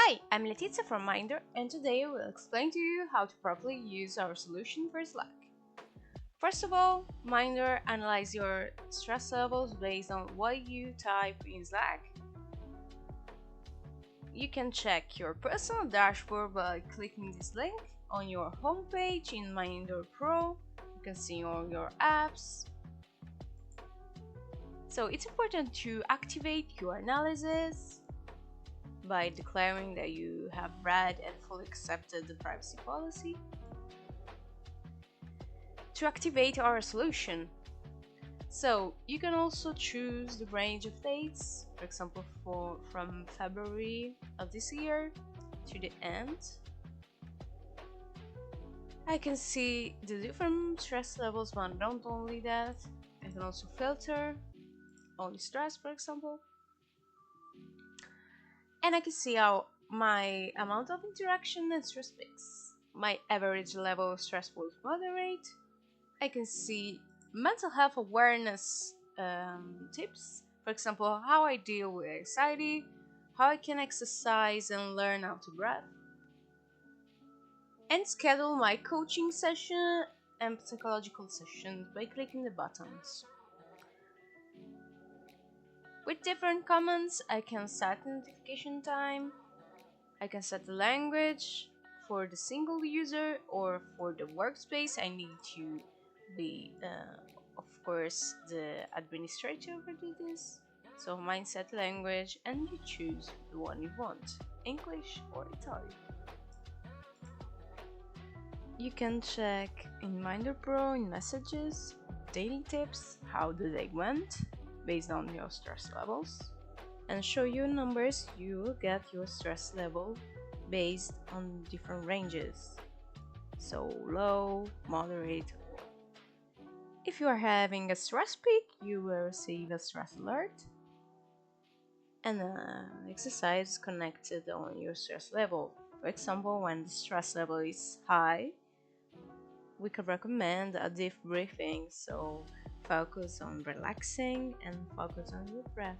Hi, I'm Letizia from Myndoor, and today we'll explain to you how to properly use our solution for Slack. First of all, Myndoor analyzes your stress levels based on what you type in Slack. You can check your personal dashboard by clicking this link on your homepage in Myndoor Pro. You can see all your apps. So it's important to activate your analysis by declaring that you have read and fully accepted the privacy policy. To activate our solution, so you can also choose the range of dates, for example from February of this year to the end. I can see the different stress levels, but not only that, I can also filter only stress, for example. And I can see how my amount of interaction and stress peaks. My average level of stress was moderate. I can see mental health awareness tips, for example, how I deal with anxiety, how I can exercise and learn how to breathe, and schedule my coaching session and psychological sessions by clicking the buttons. With different commands, I can set notification time, I can set the language for the single user, or for the workspace I need to be of course the administrator will do this. So mine set language and you choose the one you want, English or Italian. You can check in Myndoor Pro in messages, daily tips, how the day went based on your stress levels, and show you numbers. You will get your stress level based on different ranges, so low, moderate. If you are having a stress peak, you will receive a stress alert and an exercise connected on your stress level. For example, when the stress level is high, we can recommend a deep breathing, so focus on relaxing and focus on your breath.